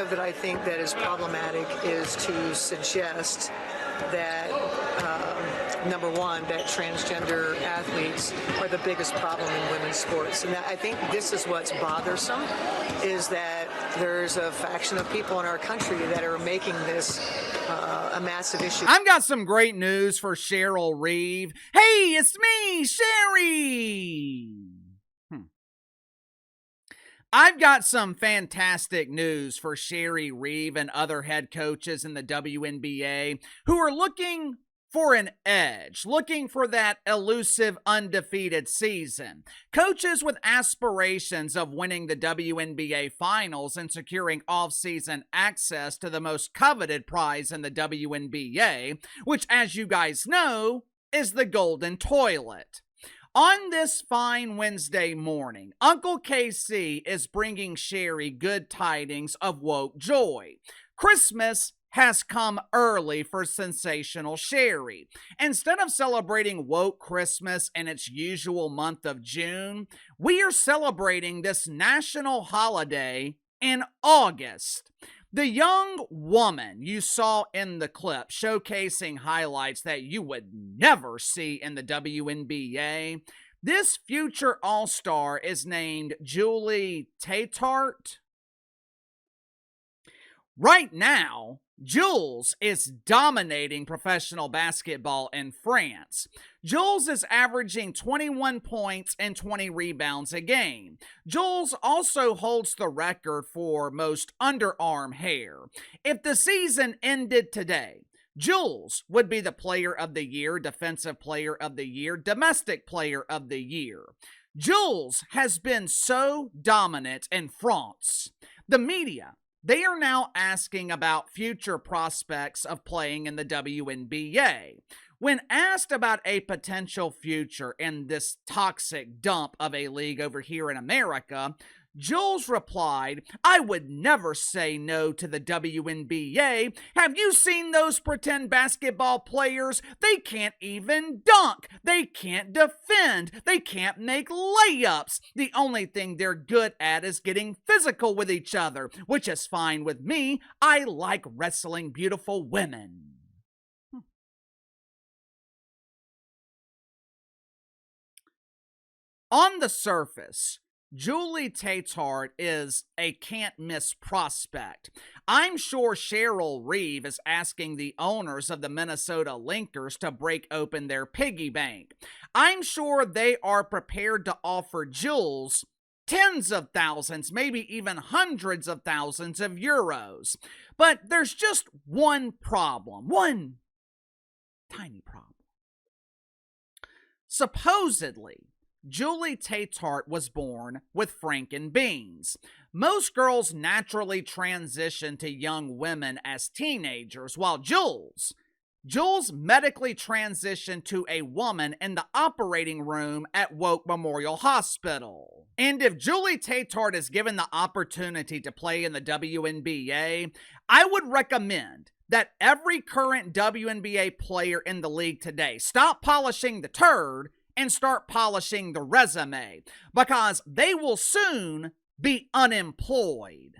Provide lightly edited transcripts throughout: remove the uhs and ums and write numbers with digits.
narrative that I think that is problematic is to suggest that, number one, that transgender athletes are the biggest problem in women's sports. And I think this is what's bothersome, is that there's a faction of people in our country that are making this a massive issue. I've got some great news for Cheryl Reeve. Hey, it's me, Sherry! I've got some fantastic news for Sherry Reeve and other head coaches in the WNBA who are looking for an edge, looking for that elusive undefeated season. Coaches with aspirations of winning the WNBA finals and securing off-season access to the most coveted prize in the WNBA, which, as you guys know, is the Golden Toilet. On this fine Wednesday morning, Uncle KC is bringing Sherry good tidings of woke joy. Christmas has come early for sensational Sherry. Instead of celebrating woke Christmas in its usual month of June, we are celebrating this national holiday in August. The young woman you saw in the clip showcasing highlights that you would never see in the WNBA, this future all-star is named Julie Tetart. Right now, Jules is dominating professional basketball in France. Jules is averaging 21 points and 20 rebounds a game. Jules also holds the record for most underarm hair. If the season ended today, Jules would be the player of the year, defensive player of the year, domestic player of the year. Jules has been so dominant in France. The media, they are now asking about future prospects of playing in the WNBA. When asked about a potential future in this toxic dump of a league over here in America, Jules replied, "I would never say no to the WNBA. Have you seen those pretend basketball players? They can't even dunk. They can't defend. They can't make layups. The only thing they're good at is getting physical with each other, which is fine with me. I like wrestling beautiful women." On the surface, Julie Tetart is a can't-miss prospect. I'm sure Cheryl Reeve is asking the owners of the Minnesota Lynxers to break open their piggy bank. I'm sure they are prepared to offer Jules tens of thousands, maybe even hundreds of thousands of euros. But there's just one problem, one tiny problem. Supposedly, Julie Tetart was born with Franken beans. Most girls naturally transition to young women as teenagers, while Jules medically transitioned to a woman in the operating room at Woke Memorial Hospital. And if Julie Tetart is given the opportunity to play in the WNBA, I would recommend that every current WNBA player in the league today stop polishing the turd and start polishing the resume, because they will soon be unemployed.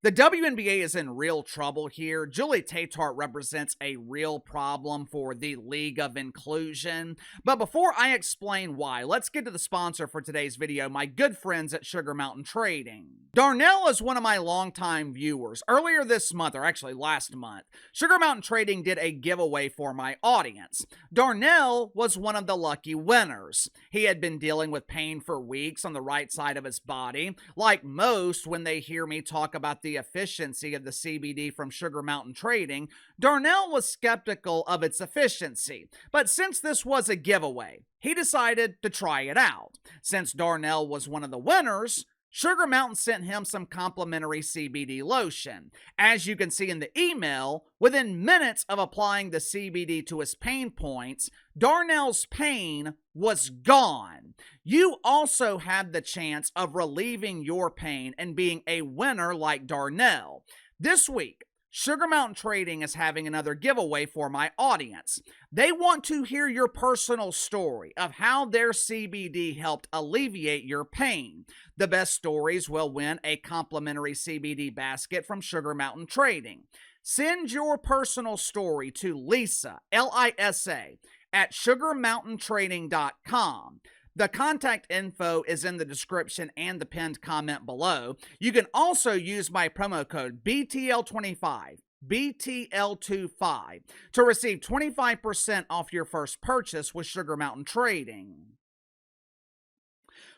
The WNBA is in real trouble here. Julie Tetart represents a real problem for the League of Inclusion. But before I explain why, let's get to the sponsor for today's video, my good friends at Sugar Mountain Trading. Darnell is one of my longtime viewers. Earlier this month, or actually last month, Sugar Mountain Trading did a giveaway for my audience. Darnell was one of the lucky winners. He had been dealing with pain for weeks on the right side of his body. Like most, when they hear me talk about the efficiency of the CBD from Sugar Mountain Trading, Darnell was skeptical of its efficiency. But since this was a giveaway, he decided to try it out. Since Darnell was one of the winners, Sugar Mountain sent him some complimentary CBD lotion. As you can see in the email, within minutes of applying the CBD to his pain points, Darnell's pain was gone. You also have the chance of relieving your pain and being a winner like Darnell. This week, Sugar Mountain Trading is having another giveaway for my audience. They want to hear your personal story of how their CBD helped alleviate your pain. The best stories will win a complimentary CBD basket from Sugar Mountain Trading. Send your personal story to Lisa, Lisa, at sugarmountaintrading.com. The contact info is in the description and the pinned comment below. You can also use my promo code BTL25, BTL25, to receive 25% off your first purchase with Sugar Mountain Trading.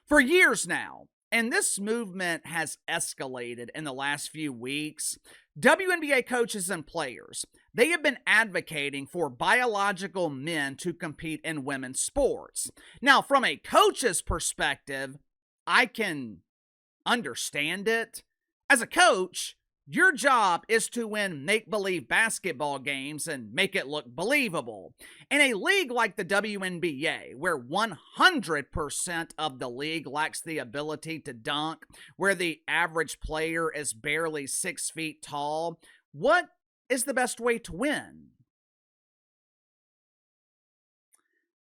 For years now, and this movement has escalated in the last few weeks, WNBA coaches and players, they have been advocating for biological men to compete in women's sports. Now, from a coach's perspective, I can understand it. As a coach, your job is to win make-believe basketball games and make it look believable. In a league like the WNBA, where 100% of the league lacks the ability to dunk, where the average player is barely 6 feet tall, what is the best way to win?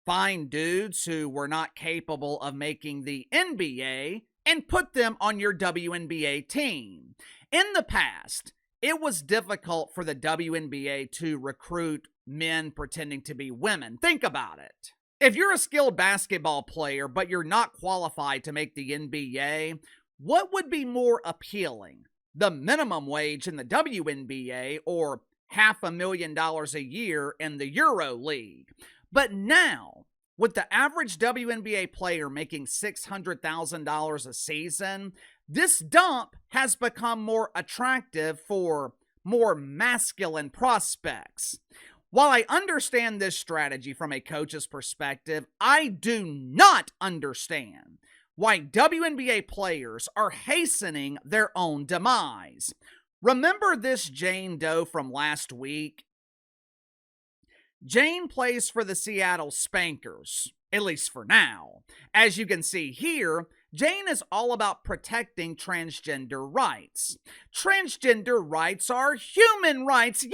Find dudes who were not capable of making the NBA and put them on your WNBA team. In the past, it was difficult for the WNBA to recruit men pretending to be women. Think about it. If you're a skilled basketball player, but you're not qualified to make the NBA, what would be more appealing? The minimum wage in the WNBA or $500,000 a year in the Euro League? But now, with the average WNBA player making $600,000 a season, this dump has become more attractive for more masculine prospects. While I understand this strategy from a coach's perspective, I do not understand why WNBA players are hastening their own demise. Remember this Jane Doe from last week? Jane plays for the Seattle Spankers, at least for now. As you can see here, Jane is all about protecting transgender rights. Transgender rights are human rights. Yippee!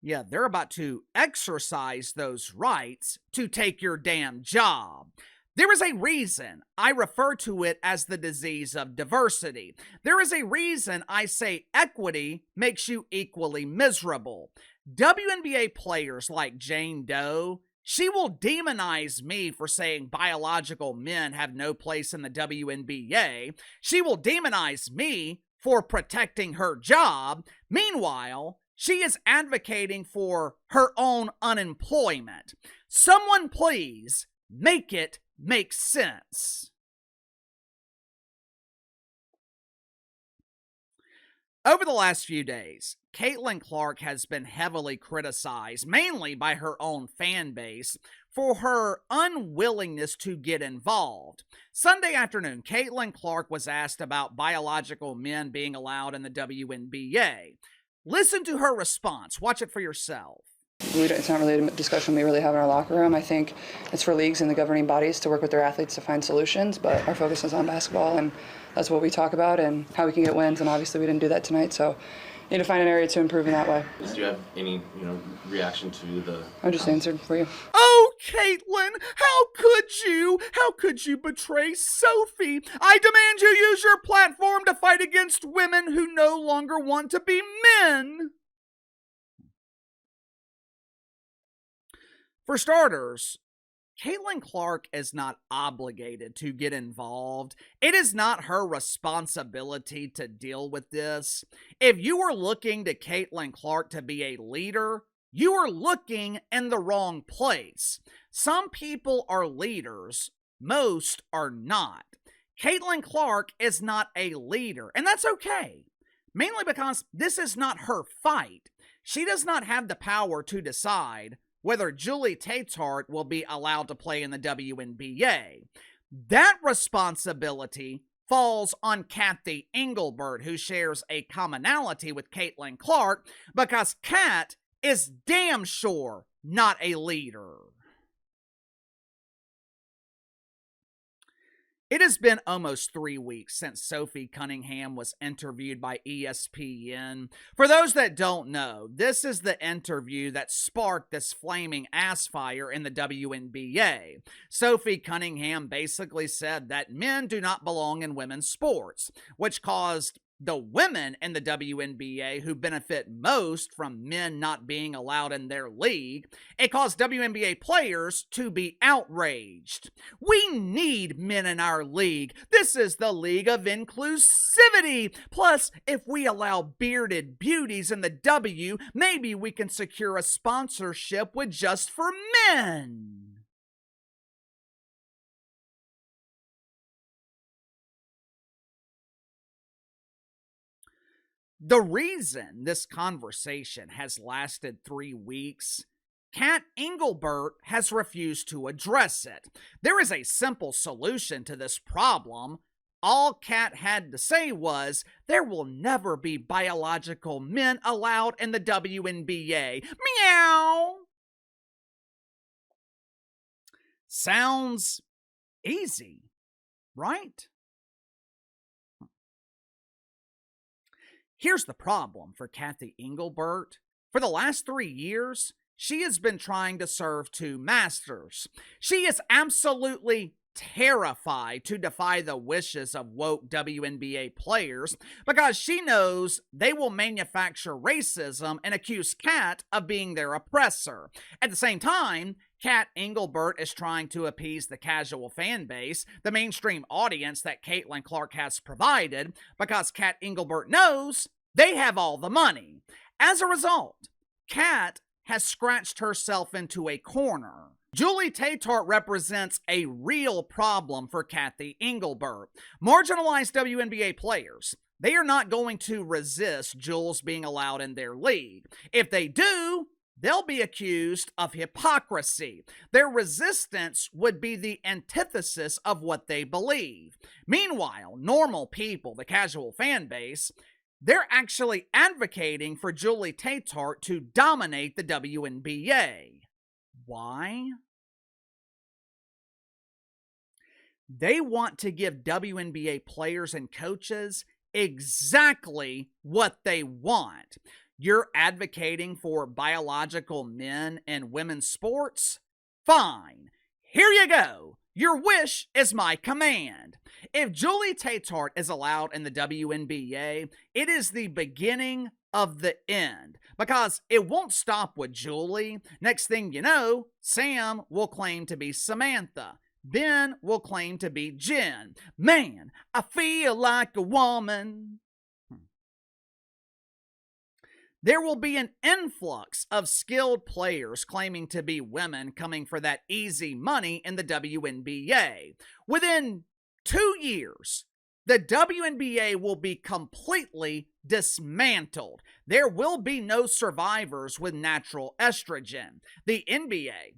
Yeah, they're about to exercise those rights to take your damn job. There is a reason I refer to it as the disease of diversity. There is a reason I say equity makes you equally miserable. WNBA players like Jane Doe, she will demonize me for saying biological men have no place in the WNBA. She will demonize me for protecting her job. Meanwhile, she is advocating for her own unemployment. Someone please make it make sense. Over the last few days, Caitlin Clark has been heavily criticized, mainly by her own fan base, for her unwillingness to get involved. Sunday afternoon, Caitlin Clark was asked about biological men being allowed in the WNBA. Listen to her response. Watch it for yourself. It's not really a discussion we really have in our locker room. I think it's for leagues and the governing bodies to work with their athletes to find solutions, but our focus is on basketball, and that's what we talk about and how we can get wins, and obviously we didn't do that tonight, so need to find an area to improve in that way. Do you have any, reaction to the... I just answered for you. Oh, Caitlin, how could you? How could you betray Sophie? I demand you use your platform to fight against women who no longer want to be men. For starters, Caitlin Clark is not obligated to get involved. It is not her responsibility to deal with this. If you are looking to Caitlin Clark to be a leader, you are looking in the wrong place. Some people are leaders, most are not. Caitlin Clark is not a leader, and that's okay. Mainly because this is not her fight. She does not have the power to decide whether Julie Tetart will be allowed to play in the WNBA. That responsibility falls on Cathy Engelbert, who shares a commonality with Caitlin Clark, because Cat is damn sure not a leader. It has been almost 3 weeks since Sophie Cunningham was interviewed by ESPN. For those that don't know, this is the interview that sparked this flaming ass fire in the WNBA. Sophie Cunningham basically said that men do not belong in women's sports, which caused the women in the WNBA, who benefit most from men not being allowed in their league, it caused WNBA players to be outraged. We need men in our league. This is the league of inclusivity. Plus, if we allow bearded beauties in the W, maybe we can secure a sponsorship with Just for Men. The reason this conversation has lasted 3 weeks, Cathy Engelbert has refused to address it. There is a simple solution to this problem. All Cat had to say was, there will never be biological men allowed in the WNBA. Meow! Sounds easy, right? Here's the problem for Cathy Engelbert. For the last 3 years, she has been trying to serve 2 masters. She is absolutely terrified to defy the wishes of woke WNBA players because she knows they will manufacture racism and accuse Cat of being their oppressor. At the same time, Cathy Engelbert is trying to appease the casual fan base, the mainstream audience that Caitlin Clark has provided, because Cathy Engelbert knows they have all the money. As a result, Cat has scratched herself into a corner. Julie Tetart represents a real problem for Cathy Engelbert. Marginalized WNBA players, they are not going to resist Jules being allowed in their league. If they do, they'll be accused of hypocrisy. Their resistance would be the antithesis of what they believe. Meanwhile, normal people, the casual fan base, they're actually advocating for Julie Tetart to dominate the WNBA. Why? They want to give WNBA players and coaches exactly what they want. You're advocating for biological men in women's sports? Fine. Here you go. Your wish is my command. If Julie Tetart is allowed in the WNBA, it is the beginning of the end, because it won't stop with Julie. Next thing you know, Sam will claim to be Samantha. Ben will claim to be Jen. Man, I feel like a woman. There will be an influx of skilled players claiming to be women coming for that easy money in the WNBA. Within 2 years, the WNBA will be completely dismantled. There will be no survivors with natural estrogen. The NBA,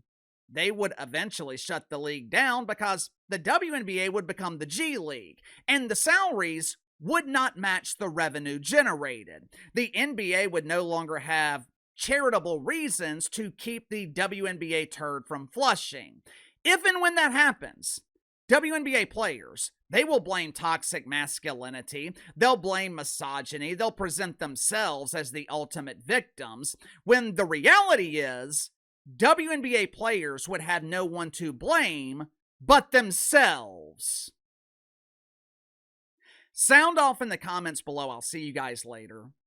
they would eventually shut the league down because the WNBA would become the G League, and the salaries would not match the revenue generated. The NBA would no longer have charitable reasons to keep the WNBA turd from flushing. If and when that happens, WNBA players, they will blame toxic masculinity, they'll blame misogyny, they'll present themselves as the ultimate victims, when the reality is, WNBA players would have no one to blame but themselves. Sound off in the comments below. I'll see you guys later.